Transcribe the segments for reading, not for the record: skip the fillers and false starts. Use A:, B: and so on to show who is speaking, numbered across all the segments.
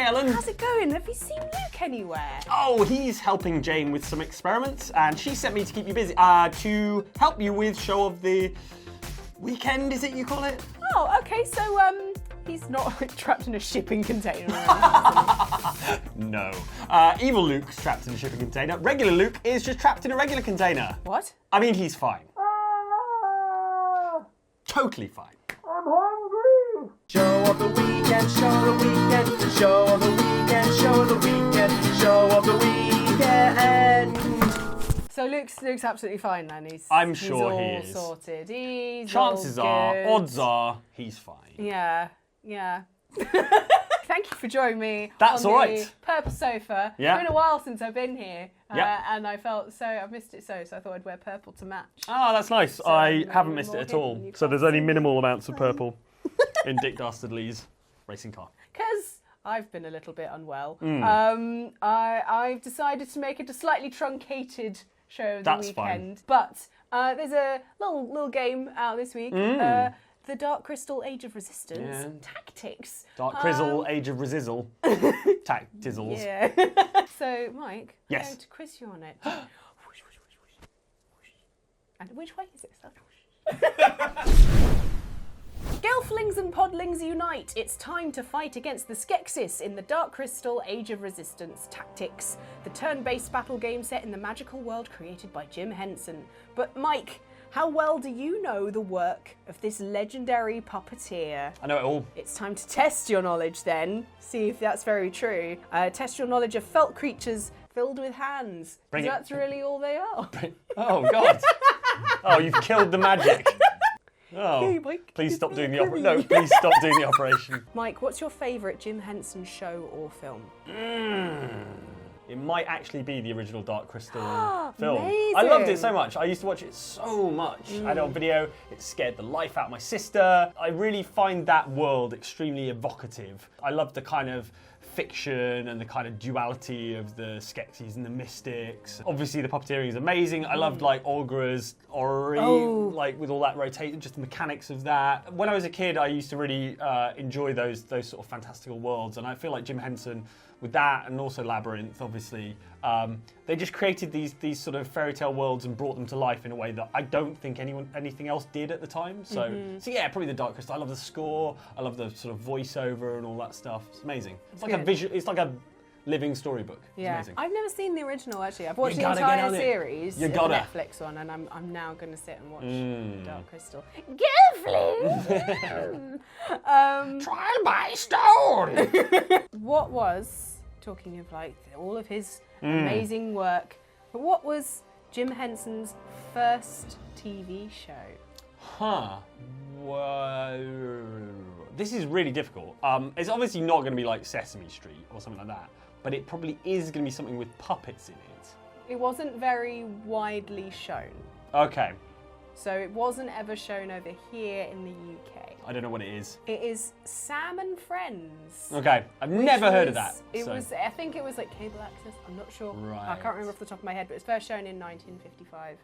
A: Ellen.
B: How's it going? Have you seen Luke anywhere?
A: Oh, he's helping Jane with some experiments, and she sent me to keep you busy, to help you with show of the weekend, is it you call it?
B: Oh, okay, so, he's not trapped in a shipping container.
A: No. Evil Luke's trapped in a shipping container. Regular Luke is just trapped in a regular container.
B: What?
A: I mean, he's fine. Totally fine.
C: I'm hungry. Show of the weekend, show of the weekend, show of the weekend, show of the weekend, show of the weekend.
B: So Luke's absolutely fine then.
A: I'm sure he
B: all
A: is.
B: Sorted. He's
A: Chances
B: all
A: are,
B: good.
A: odds are, he's fine.
B: Yeah. Thank you for joining me.
A: That's
B: on
A: all
B: the
A: right.
B: Purple sofa.
A: Yeah.
B: It's been a while since I've been here,
A: Yeah.
B: and I missed it so I thought I'd wear purple to match.
A: Oh, that's nice.
B: So
A: I
B: maybe
A: haven't missed it
B: more
A: at all.
B: hidden, you
A: So
B: can't
A: there's only
B: see
A: minimal amounts of purple in Dick Dastardly's racing car.
B: Because I've been a little bit unwell.
A: Mm.
B: I've decided to make it a slightly truncated show of the
A: That's
B: weekend. But there's a little game out this week. The Dark Crystal Age of Resistance Tactics.
A: Dark Crizzle, Age of Resizzle. Tactizzles.
B: Yeah. So, Mike, I'm
A: Yes.
B: going to quiz you on it. And which way is it? Gelflings and Podlings unite! It's time to fight against the Skeksis in the Dark Crystal Age of Resistance Tactics, the turn-based battle game set in the magical world created by Jim Henson. But Mike, how well do you know the work of this legendary puppeteer?
A: I know it all.
B: It's time to test your knowledge then, see if that's very true. Test your knowledge of felt creatures filled with hands.
A: Bring it.
B: That's really all they are.
A: Oh, God. Oh, you've killed the magic. Oh,
B: Hey, Mike.
A: please stop doing the operation. No, please stop doing the operation.
B: Mike, what's your favourite Jim Henson show or film?
A: It might actually be the original Dark Crystal film.
B: Amazing.
A: I loved it so much. I used to watch it so much. I had it on video. It scared the life out of my sister. I really find that world extremely evocative. I love the kind of fiction and the kind of duality of the Skeksis and the mystics. Obviously, the puppeteering is amazing. I loved like Orgra's Ori, like with all that rotation, just the mechanics of that. When I was a kid, I used to really enjoy those sort of fantastical worlds, and I feel like Jim Henson, with that and also Labyrinth, obviously, they just created these sort of fairy tale worlds and brought them to life in a way that I don't think anything else did at the time. So yeah, probably the Dark Crystal. I love the score. I love the sort of voiceover and all that stuff. It's amazing. It's like a visual. It's like a living storybook. It's amazing.
B: I've never seen the original actually. I've watched the
A: gotta get
B: entire
A: on it.
B: series,
A: You
B: the
A: gotta.
B: Netflix one, and I'm now going to sit and watch Dark Crystal.
A: Trial by stone.
B: What was, talking of like all of his amazing work, but what was Jim Henson's first TV show?
A: Huh. Well, this is really difficult. It's obviously not going to be like Sesame Street or something like that, but it probably is going to be something with puppets in it.
B: It wasn't very widely shown.
A: Okay.
B: So it wasn't ever shown over here in the UK.
A: I don't know what it is.
B: It is Sam and Friends.
A: Okay. I've never heard of that. So.
B: I think it was like cable access. I'm not sure.
A: Right.
B: I can't remember off the top of my head, but it was first shown in 1955.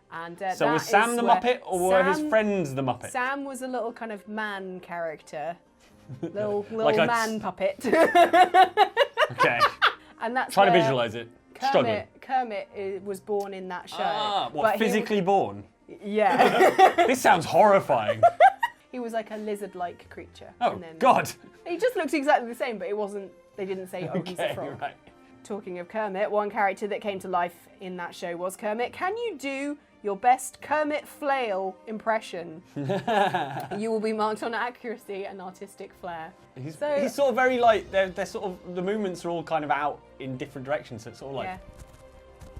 B: And
A: So was Sam the Muppet, or were his friends the Muppet?
B: Sam was a little kind of man character, little
A: Like
B: man puppet.
A: Okay.
B: And that's
A: Trying to
B: where
A: visualise it. Struggling.
B: Kermit was born in that show.
A: Ah, what,
B: But he
A: physically born?
B: Yeah.
A: This sounds horrifying.
B: He was like a lizard-like creature.
A: Oh,
B: and then,
A: God.
B: He just looked exactly the same, but it wasn't. They didn't say, "Oh, he's a
A: Okay,
B: frog."
A: right.
B: Talking of Kermit, one character that came to life in that show was Kermit. Can you do your best Kermit Flail impression? You will be marked on accuracy and artistic flair.
A: He's sort of very like, they're sort of, the movements are all kind of out in different directions, so it's sort of like...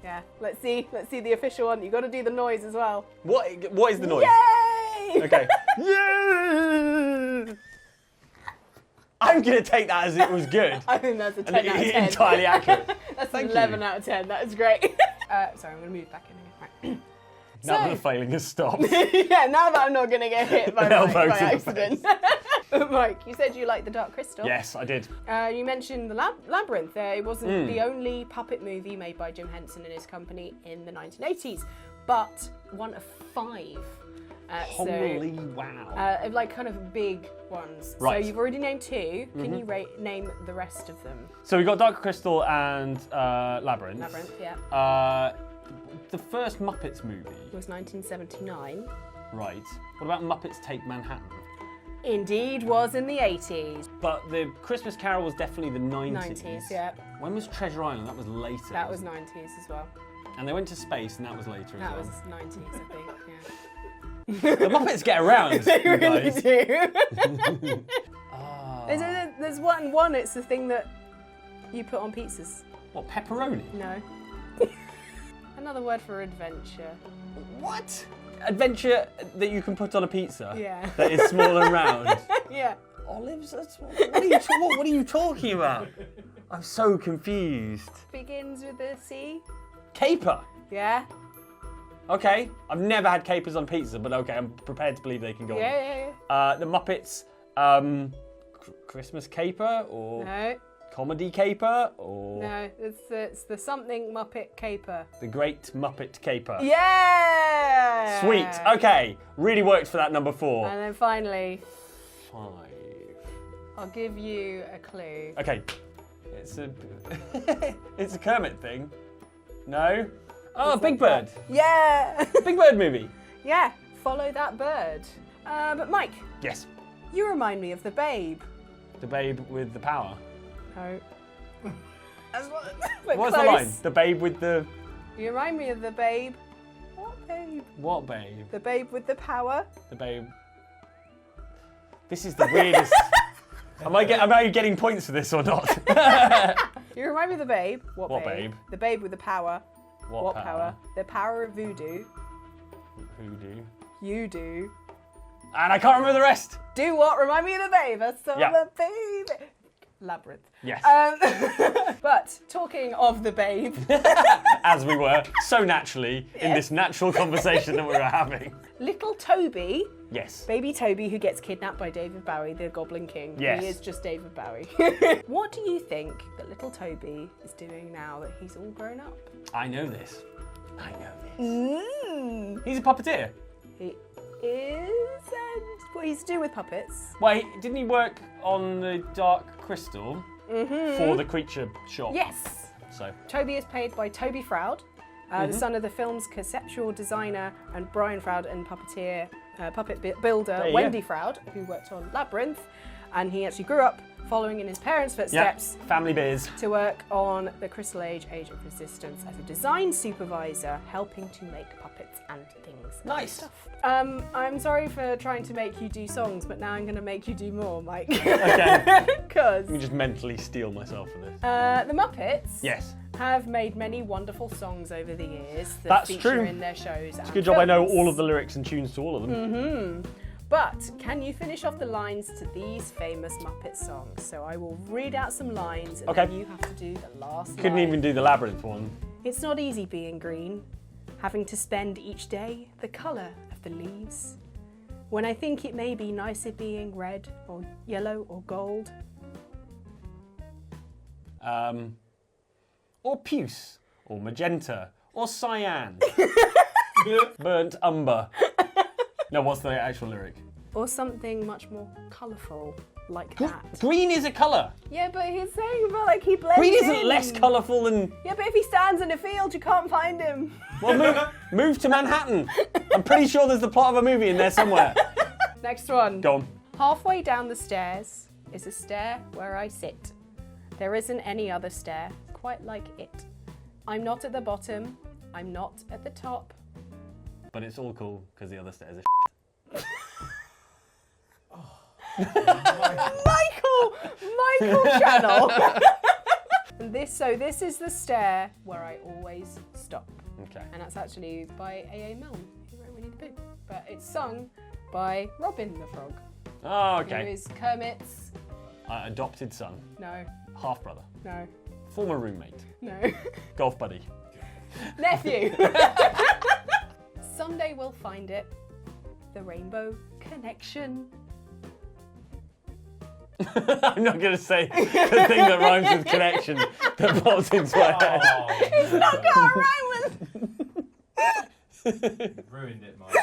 B: Yeah. Let's see the official one. You got to do the noise as well.
A: What is the noise?
B: Yay!
A: Okay. Yay! I'm going to take that as it was good.
B: I think that's a 10 out of 10.
A: Entirely accurate.
B: That's
A: Thank
B: an 11
A: you.
B: out of 10. That is great. Sorry, I'm going to move back in again.
A: Now that the failing has stopped.
B: Yeah, now that I'm not going to get hit by
A: Elbows
B: by
A: in the
B: accident. Mike, you said you liked the Dark Crystal.
A: Yes, I did.
B: You mentioned the Labyrinth. It wasn't the only puppet movie made by Jim Henson and his company in the 1980s. but one of 5.
A: Holy wow.
B: Like kind of big ones.
A: Right.
B: So you've already named 2. Can you name the rest of them?
A: So we got Dark Crystal and Labyrinth.
B: Labyrinth, yeah.
A: The first Muppets movie.
B: It was 1979.
A: Right. What about Muppets Take Manhattan?
B: Indeed, was in the 80s.
A: But the Christmas Carol was definitely the 90s.
B: 90s, yeah.
A: When was Treasure Island? That was later.
B: That was 90s as well.
A: And they went to space, and that was later as
B: That
A: well.
B: was 90s, I think, yeah.
A: The Muppets get around,
B: They
A: you
B: really
A: guys.
B: do. There's one, it's the thing that you put on pizzas.
A: What, pepperoni?
B: No. Another word for adventure.
A: What? Adventure that you can put on a pizza?
B: Yeah.
A: That is small and round?
B: Yeah.
A: Olives? What are you talking about? I'm so confused.
B: Begins with a C.
A: Caper?
B: Yeah.
A: Okay. I've never had capers on pizza, but okay, I'm prepared to believe they can go on.
B: Yeah.
A: The Muppets, Christmas caper or
B: No.
A: comedy caper or
B: No. It's the something Muppet caper.
A: the Great Muppet Caper.
B: Yeah.
A: Sweet. Okay. Really worked for that number 4.
B: And then finally,
A: 5.
B: I'll give you a clue.
A: Okay. It's a it's a Kermit thing. No? Oh, Big Bird.
B: Yeah.
A: Big Bird movie.
B: Yeah. Follow that bird. But Mike,
A: Yes.
B: you remind me of the Babe.
A: The babe with the power.
B: No. That's what.
A: What's the line? The babe with the
B: You remind me of the Babe. What Babe?
A: what babe?
B: The Babe with the power.
A: The babe. This is the weirdest. Am I getting points for this or not?
B: You remind me of the Babe. What
A: babe?
B: The Babe with the power.
A: What
B: power? The power of voodoo.
A: Hoodoo.
B: You do.
A: And I can't remember the rest.
B: Do what? Remind me of the Babe. I saw
A: Yeah.
B: the Babe. Labyrinth.
A: Yes.
B: But talking of the Babe,
A: As we were so naturally in this natural conversation that we were having.
B: little Toby,
A: Yes.
B: baby Toby, who gets kidnapped by David Bowie, the Goblin King.
A: Yes.
B: He is just David Bowie. What do you think that little Toby is doing now that he's all grown up?
A: I know this. He's a puppeteer.
B: He is, and what he's doing with puppets.
A: Why didn't he work on the Dark Crystal for the creature shop?
B: Yes.
A: So
B: Toby is played by Toby Froud, the son of the film's conceptual designer and Brian Froud and puppeteer, puppet builder
A: you
B: Wendy
A: go.
B: Froud, who worked on Labyrinth, and he actually grew up following in his parents' footsteps
A: family beers.
B: to work on the Crystal Age, Age of Resistance, as a design supervisor, helping to make puppets and things. and
A: Nice.
B: Stuff. I'm sorry for trying to make you do songs, but now I'm going to make you do more, Mike.
A: Okay.
B: Because
A: Let me just mentally steel myself for this.
B: the Muppets
A: Yes.
B: have made many wonderful songs over the years that
A: That's
B: feature
A: true.
B: in their shows. It's
A: It's a good job I know all of the lyrics and tunes to all of them.
B: But can you finish off the lines to these famous Muppet songs? So I will read out some lines and
A: Okay.
B: then you have to do the last
A: Couldn't
B: line.
A: even do the Labyrinth one.
B: It's not easy being green, having to spend each day the colour of the leaves. When I think it may be nicer being red or yellow or gold.
A: Or puce. Or magenta. Or cyan. Burnt umber. No, what's the actual lyric?
B: Or something much more colourful like that.
A: Green is a colour.
B: Yeah, but he's saying about like he blends
A: Green
B: in.
A: isn't less colourful than...
B: Yeah, but if he stands in a field, you can't find him.
A: Well, move to Manhattan. I'm pretty sure there's the plot of a movie in there somewhere.
B: Next one.
A: Go on.
B: Halfway down the stairs is a stair where I sit. There isn't any other stair quite like it. I'm not at the bottom. I'm not at the top.
A: But it's all cool because the other stairs are
B: Michael Channel. And this is the stair where I always stop.
A: Okay.
B: And that's actually by A.A. Milne, who wrote Winnie the Pooh. But it's sung by Robin the Frog,
A: Oh,
B: who
A: okay.
B: is Kermit's,
A: Adopted son.
B: no,
A: Half brother.
B: no,
A: Former roommate.
B: no,
A: Golf buddy.
B: nephew. Someday we'll find it, the Rainbow Connection.
A: I'm not going to say the thing that rhymes with connection that pops into my head.
B: It's not got a rhyme with.
D: Ruined it, Mike.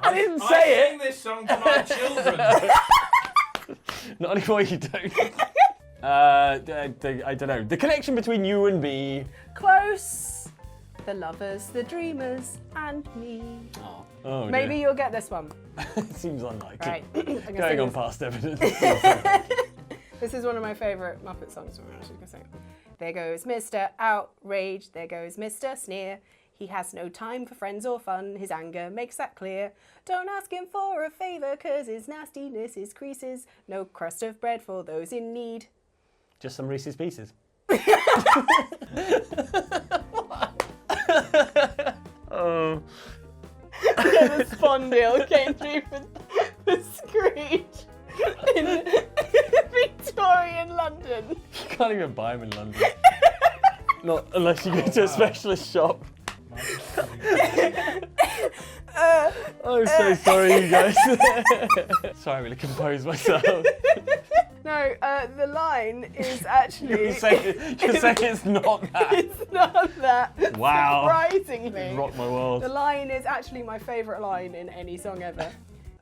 A: I didn't
D: I
A: say
D: sing this song to my children.
A: Not anymore, you don't. I don't know. The connection between you and me.
B: Close. The lovers, the dreamers, and me.
A: Oh,
B: Maybe
A: dear.
B: you'll get this one.
A: It seems unlikely.
B: Right. I'm gonna
A: Going
B: sing
A: on
B: this.
A: past evidence.
B: This is one of my favourite Muppet songs. I'm actually gonna sing it. There goes Mr. Outrage, there goes Mr. Sneer. He has no time for friends or fun, his anger makes that clear. Don't ask him for a favour, 'cause his nastiness is creases. No crust of bread for those in need.
A: Just some Reese's Pieces. Oh.
B: The spondyle came through for the screech in Victorian London.
A: You can't even buy them in London. Not unless you go to a specialist shop. I'm so sorry, you guys. Sorry, I'm going to compose myself.
B: No, the line is actually...
A: You're saying it's not that.
B: It's not that.
A: Wow.
B: Surprisingly.
A: Rock my world.
B: The line is actually my favourite line in any song ever.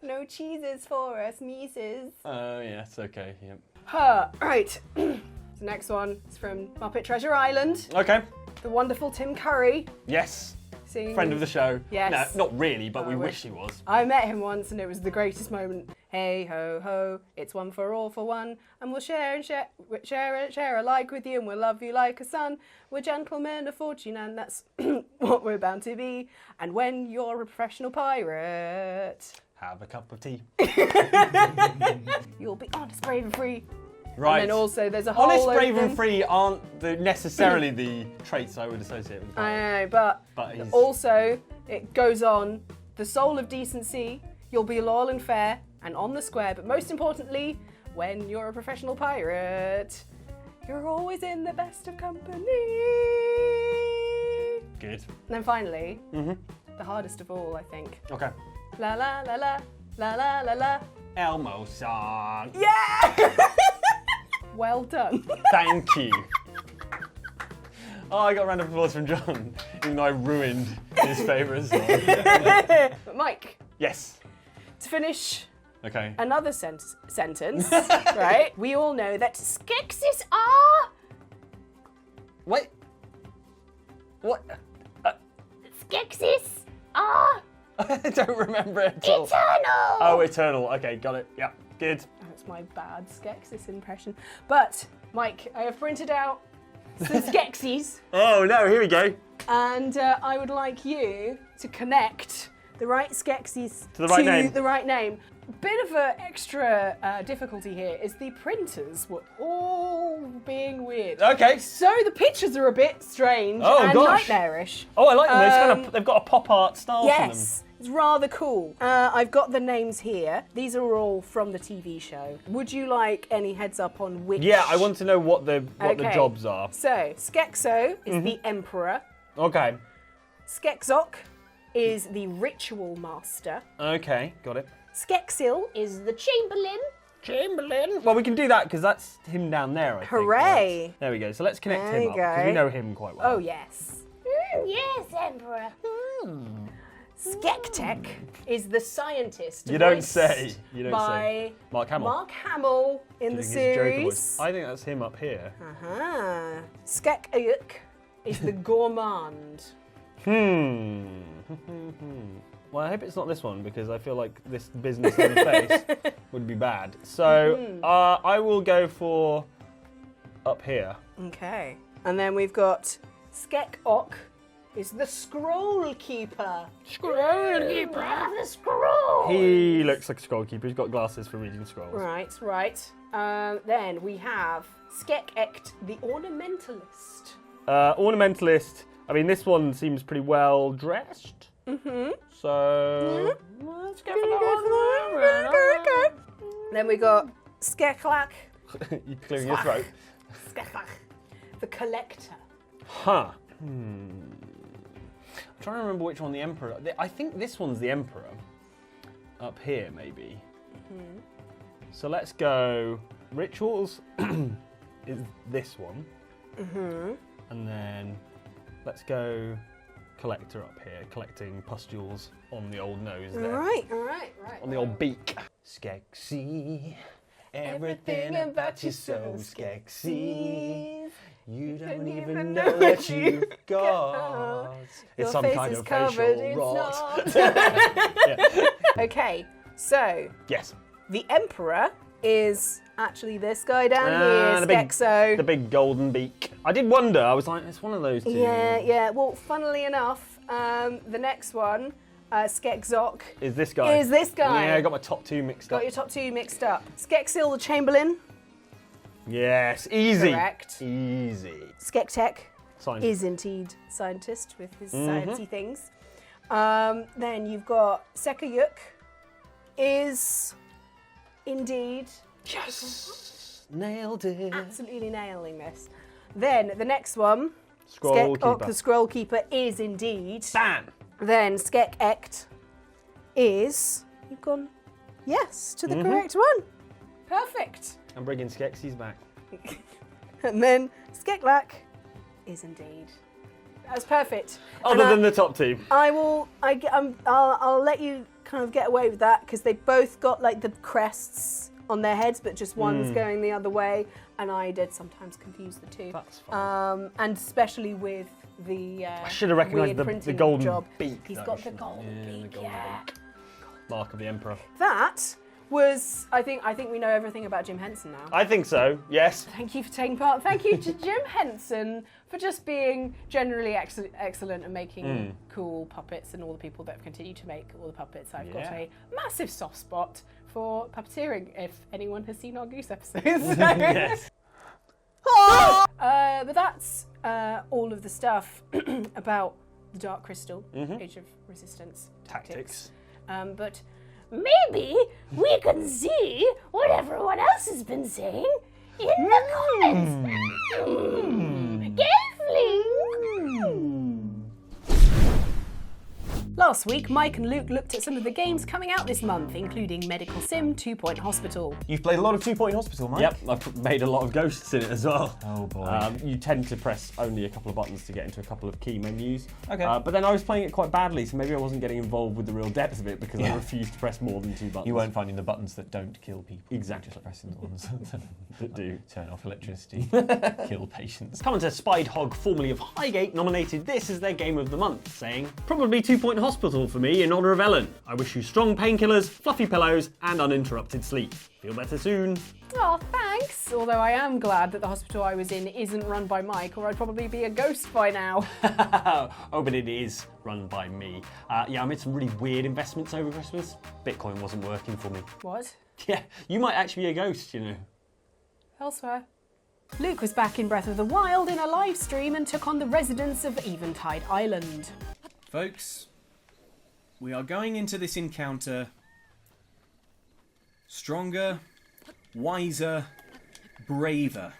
B: No cheeses for us, nieces.
A: Oh, yes, okay, yep.
B: Right. The next one is from Muppet Treasure Island.
A: Okay,
B: The wonderful Tim Curry
A: yes.
B: singing...
A: Friend of the show.
B: Yes.
A: No, not really, but
B: Oh,
A: we
B: I
A: wish
B: wish.
A: he was.
B: I met him once and it was the greatest moment. Hey ho ho, it's one for all for one, and we'll share alike with you, and we'll love you like a son. We're gentlemen of fortune, and that's what we're bound to be. And when you're a professional pirate,
A: Have a cup of tea.
B: you'll be honest, brave, and free.
A: Right.
B: And then also there's a whole
A: Honest,
B: load
A: brave,
B: of
A: and
B: them.
A: free aren't necessarily the traits I would associate with.
B: I know, but
A: he's...
B: also it goes on. The soul of decency, you'll be loyal and fair, and on the square. But most importantly, when you're a professional pirate, you're always in the best of company.
A: Good.
B: And then finally, the hardest of all, I think.
A: Okay.
B: La la la la la la la la.
A: Elmo song.
B: Yeah! Well done.
A: Thank you. Oh, I got a round of applause from John, even though I ruined his favourite song.
B: But Mike,
A: Yes.
B: to finish
A: Okay.
B: another sentence, right? We all know that Skeksis are
A: Wait. What?
B: Skeksis are
A: I don't remember it at all.
B: eternal.
A: Oh, eternal. Okay, got it. Yeah, good.
B: That's my bad Skeksis impression. But Mike, I have printed out some Skeksis,
A: Oh no, here we go.
B: and I would like you to connect the right Skeksis
A: To the right name.
B: the right name. Bit of an extra difficulty here is the printers were all being weird.
A: Okay.
B: So the pictures are a bit strange
A: Oh,
B: and
A: gosh.
B: nightmarish.
A: Oh, I like them. They've got a pop art style to them.
B: Yes, it's rather cool. I've got the names here. These are all from the TV show. Would you like any heads up on which?
A: Yeah, I want to know what the
B: Okay.
A: jobs are.
B: So, Skekso is the Emperor.
A: Okay.
B: Skekzok is the Ritual Master.
A: Okay, got it.
B: Skeksil is the Chamberlain.
A: Chamberlain. Well, we can do that because that's him down there, I think.
B: Hooray.
A: Right. There we go. So let's connect
B: There
A: him
B: you
A: up because
B: go.
A: we know him quite well.
B: Oh, yes. Yes, Emperor. Skektek is the scientist.
A: You don't
B: voiced
A: say. You don't
B: by
A: say. Mark Hamill.
B: Mark Hamill in
A: Doing
B: the
A: his Joker voice.
B: series.
A: I think that's him up here.
B: Uh-huh. Skekayuk is the gourmand.
A: Well, I hope it's not this one because I feel like this business on the face would be bad. So I will go for up here.
B: Okay. And then we've got Skekok is the scroll keeper.
A: Scroll keeper.
B: The scroll.
A: He looks like a scroll keeper. He's got glasses for reading scrolls.
B: Right. Then we have Skekekt the ornamentalist.
A: Ornamentalist. I mean, this one seems pretty well dressed. So let's go for that one.
B: Then we got Skeklak.
A: You're clearing your throat.
B: Skeklak, the collector.
A: Huh. I'm trying to remember which one the Emperor. I think this one's the Emperor. Up here, maybe. So let's go. Rituals is this one. And then let's go collector up here, collecting pustules on the old nose there.
B: Right.
A: On the old beak. Skeksis, everything about you so Skeksis. You don't even know what you've got. It's some kind of facial rot.
B: Okay, so
A: Yes.
B: the Emperor is actually this guy down here, Skekso.
A: The big golden beak. I did wonder, I was like, it's one of those two.
B: Yeah. Well, funnily enough, the next one, Skekzok,
A: Is this guy? Yeah, I got my top two mixed up.
B: Got your top two mixed up. Skeksil the Chamberlain.
A: Yes, easy.
B: Correct.
A: Easy.
B: Skektek
A: Scientist.
B: is indeed scientist with his sciencey things. Then you've got Sekayuk is indeed
A: Yes! Nailed it.
B: absolutely nailing this. Then the next one,
A: Scroll
B: Skek-ok,
A: keeper.
B: the Scroll Keeper is indeed.
A: Bam!
B: Then Skek-ekt is. You've gone yes to the correct one. Perfect.
A: I'm bringing Skeksis back.
B: And then Skeklak is indeed. That's perfect.
A: Other
B: And
A: than the top two.
B: I'll let you kind of get away with that because they both got like the crests on their heads, but just one's going the other way, and I did sometimes confuse the two.
A: That's fine.
B: And especially with the
A: I should have recognised
B: weird
A: the
B: printing
A: golden
B: job.
A: beak.
B: He's
A: though,
B: got the
A: shouldn't I?
B: golden
A: Yeah, the
B: beak.
A: golden
B: Yeah.
A: beak. Mark of the Emperor.
B: That was. I think we know everything about Jim Henson now.
A: I think so, yes.
B: Thank you for taking part. Thank you to Jim Henson for just being generally excellent and making cool puppets, and all the people that have continued to make all the puppets. I've got a massive soft spot for puppeteering, if anyone has seen our Goose episodes.
A: Yes.
B: But that's all of the stuff about the Dark Crystal, Age of Resistance tactics. But maybe we can see what everyone else has been saying in the comments. Last week, Mike and Luke looked at some of the games coming out this month, including Medical Sim 2 Point Hospital.
C: You've played a lot of 2 Point Hospital, Mike?
A: Yep, I've made a lot of ghosts in it as well.
C: Oh boy.
A: You tend to press only a couple of buttons to get into a couple of key menus.
C: Okay.
A: But then I was playing it quite badly, so maybe I wasn't getting involved with the real depth of it because I refused to press more than 2 buttons.
C: You weren't finding the buttons that don't kill people.
A: Exactly.
C: Just pressing the ones
A: that do.
C: turn off electricity, kill patients.
A: Commenter Spidehog, formerly of Highgate, nominated this as their game of the month, saying, "Probably 2 Point Hospital for me in honour of Ellen. I wish you strong painkillers, fluffy pillows, and uninterrupted sleep. Feel better soon."
B: Oh, thanks. Although I am glad that the hospital I was in isn't run by Mike, or I'd probably be a ghost by now.
A: Oh, but it is run by me. Yeah, I made some really weird investments over Christmas. Bitcoin wasn't working for me.
B: What?
A: Yeah, you might actually be a ghost, you know.
B: Elsewhere. Luke was back in Breath of the Wild in a live stream and took on the residents of Eventide Island.
E: Folks, we are going into this encounter stronger, wiser, braver.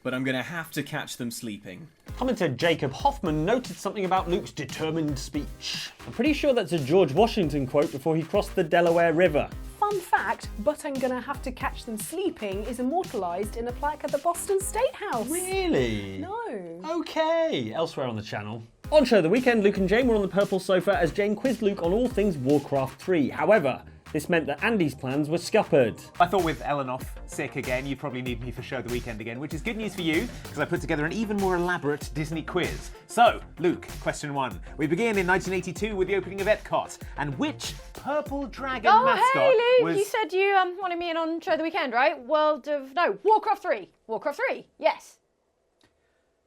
E: But I'm going to have to catch them sleeping.
A: Commenter Jacob Hoffman noted something about Luke's determined speech. I'm pretty sure that's a George Washington quote before he crossed the Delaware River.
B: Fun fact, but I'm gonna have to catch them sleeping is immortalised in a plaque at the Boston State House.
A: Really?
B: No.
A: Okay, elsewhere on the channel. On Show the Weekend, Luke and Jane were on the purple sofa as Jane quizzed Luke on all things Warcraft 3. However, this meant that Andy's plans were scuppered.
F: I thought with Ellen off sick again, you'd probably need me for Show the Weekend again, which is good news for you, because I put together an even more elaborate Disney quiz. So, Luke, question 1. We begin in 1982 with the opening of Epcot, and which purple dragon mascot
G: hey Luke,
F: was...
G: you said you wanted me in on Show the Weekend, right? Warcraft 3. Warcraft 3, yes.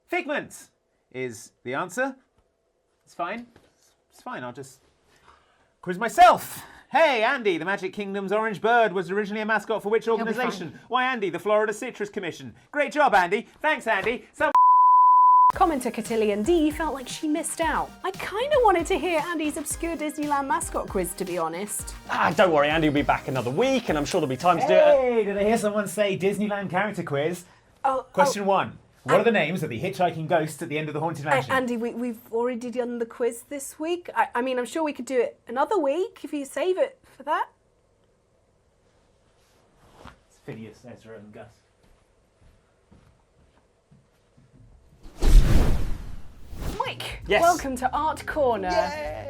F: Figment is the answer. It's fine. It's fine, I'll just quiz myself. Hey, Andy, the Magic Kingdom's orange bird was originally a mascot for which organisation? Why, Andy, the Florida Citrus Commission. Great job, Andy. Thanks, Andy.
B: Commenter Cotillion D felt like she missed out. I kind of wanted to hear Andy's obscure Disneyland mascot quiz, to be honest.
A: Don't worry, Andy will be back another week, and I'm sure there'll be time to do it.
F: Hey, did I hear someone say Disneyland character quiz? Question 1. What are the names of the hitchhiking ghosts at the end of the Haunted Mansion?
B: Andy, we've already done the quiz this week. I mean, I'm sure we could do it another week if you save it for that.
F: It's Phineas, Ezra, and Gus.
B: Mike,
A: Yes.
B: welcome to Art Corner.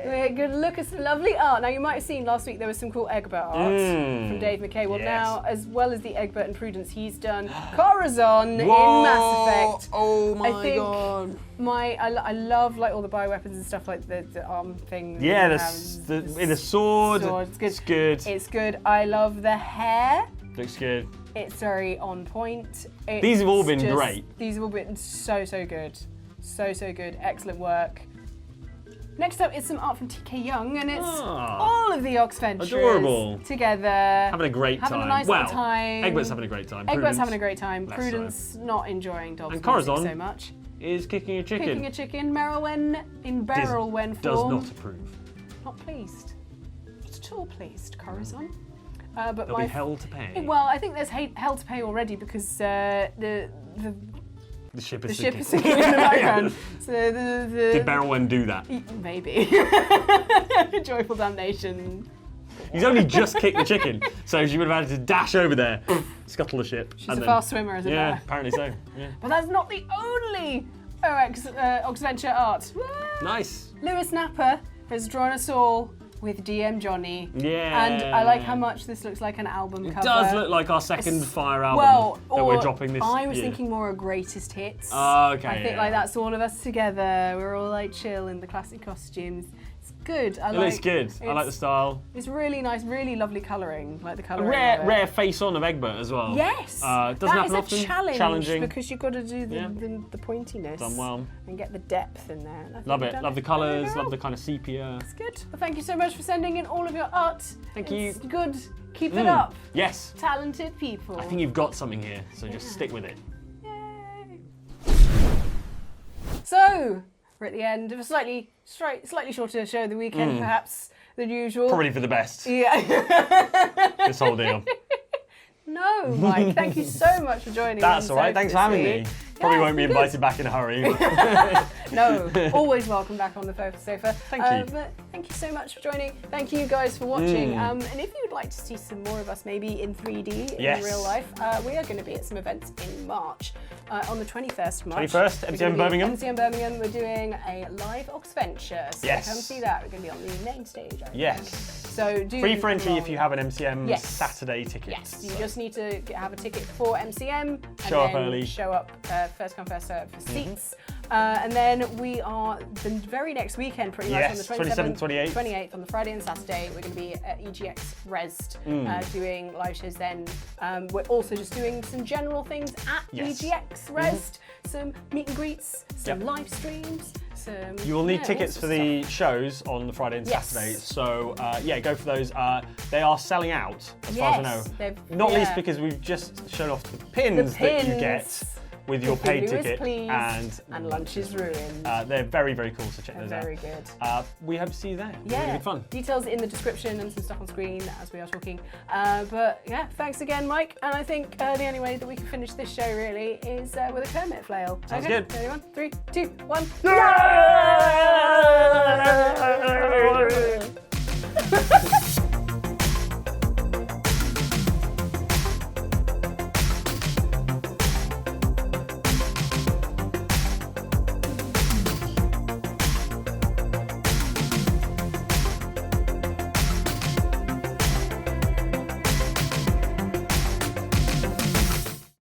B: We're going to look at some lovely art. Now, you might have seen last week there was some cool Egbert art from Dave McKay. Well,
A: Yes.
B: now, as well as the Egbert and Prudence, he's done Corazon in
A: Whoa!
B: Mass Effect.
A: Oh my
B: I think
A: god.
B: I love like all the bioweapons and stuff, like the arm thing.
A: Yeah,
B: the
A: in a sword.
B: sword. It's good.
A: It's good.
B: It's good. I love the hair.
A: Looks good.
B: It's very on point.
A: These have all been
B: It's
A: great.
B: These have all been so good. So good. Excellent work. Next up is some art from TK Young, and it's all of the Oxventures
A: Adorable.
B: together.
A: Having a great time.
B: Having a nice
A: well,
B: little time.
A: Egbert's having a great time.
B: Egbert's
A: Prudence
B: having a great time.
A: less
B: Prudence not enjoying Dobbs
A: And
B: music
A: Corazon
B: so much.
A: is kicking a chicken.
B: Kicking a chicken. Merylwen in Barrelwen
A: Does
B: form.
A: not approve.
B: Not pleased. Not at all pleased, Corazon. But
A: There'll be hell to pay.
B: Well, I think there's hell to pay already because the
A: The ship
B: the
A: is
B: ship
A: sinking.
B: is sinking in the background. So the
A: Did Barrelwen do that?
B: maybe joyful damnation.
A: He's only just kicked the chicken, so she would have had to dash over there, scuttle the ship.
B: She's a fast swimmer, isn't
A: Yeah,
B: her?
A: apparently so. Yeah.
B: But that's not the only Oxventure art.
A: Nice.
B: Lewis Napper has drawn us all with DM Johnny.
A: Yeah.
B: And I like how much this looks like an album
A: It
B: cover.
A: does look like our second Fire album
B: Well,
A: that we're
B: or
A: dropping this
B: I was
A: year.
B: thinking more a greatest hits.
A: Oh, okay,
B: I think
A: yeah.
B: like that's all of us together. We're all like chill in the classic costumes. It's good.
A: It looks good. I like the style.
B: It's really nice, really lovely colouring. Like the colouring.
A: A
B: of it.
A: rare face on of Egbert as well.
B: Yes.
A: Doesn't
B: that
A: happen
B: is a
A: often.
B: challenge
A: Challenging.
B: because you've got to do the,
A: Yeah.
B: the pointiness.
A: Done well.
B: And get the depth in there. And I think
A: Love
B: you've
A: it.
B: done
A: Love the
B: There
A: colours.
B: you go.
A: Love the kind of sepia.
B: It's good. Well, thank you so much for sending in all of your art.
A: Thank you.
B: It's good. Keep it up.
A: Yes.
B: Talented people.
A: I think you've got something here, so just stick with it.
B: Yay. So, we're at the end of a slightly shorter show of the weekend, perhaps, than usual.
A: Probably for the best,
B: Yeah.
A: this whole deal.
B: No, Mike, thank you so much for joining
A: That's
B: us.
A: all right. Thanks for having me. Probably
B: Yeah,
A: won't be
B: good.
A: invited back in a hurry.
B: No, always welcome back on the sofa.
A: Thank you.
B: But thank you so much for joining. Thank you guys for watching. And if you'd like to see some more of us, maybe in 3D
A: Yes.
B: in real life, we are going to be at some events in March. On the 21st of March.
A: 21st,
B: we're
A: MCM
B: gonna be-
A: Birmingham.
B: MCM Birmingham, we're doing a live Oxventure. So
A: Yes.
B: come see that. We're going to be on the main stage, I think.
A: Yes.
B: So do
A: Free for entry
B: come
A: if you
B: along.
A: have an MCM
B: Yes.
A: Saturday ticket.
B: Yes, you just need to have a ticket for MCM and
A: Show up
B: then
A: early.
B: show up first come first serve for seats. And then we are the very next weekend, pretty much
A: Yes,
B: on the
A: 27th,
B: 28th on the Friday and Saturday. We're going to be at EGX Rest doing live shows. Then we're also just doing some general things at
A: Yes.
B: EGX Rest, some meet and greets, some
A: Yep.
B: live streams. Some,
A: You will need
B: all
A: tickets
B: sorts
A: for
B: of
A: the
B: stuff.
A: shows on the Friday and
B: Yes.
A: Saturday. So yeah, go for those. They are selling out, as far as I know.
B: Yes, they've-
A: Not least
B: yeah.
A: because we've just shown off the pins, that you get with your
B: If
A: paid
B: you lose,
A: ticket
B: please,
A: and
B: lunch is ruined.
A: they're very, very cool, so check
B: They're
A: those out.
B: very good.
A: We hope to see you there.
B: Yeah,
A: Really good fun.
B: details in the description and some stuff on screen as we are talking. But yeah, thanks again, Mike. And I think the only way that we can finish this show really is with a Kermit flail.
A: Sounds
B: okay?
A: good.
B: Ready? 1, 3, 2, 1.
A: Yay!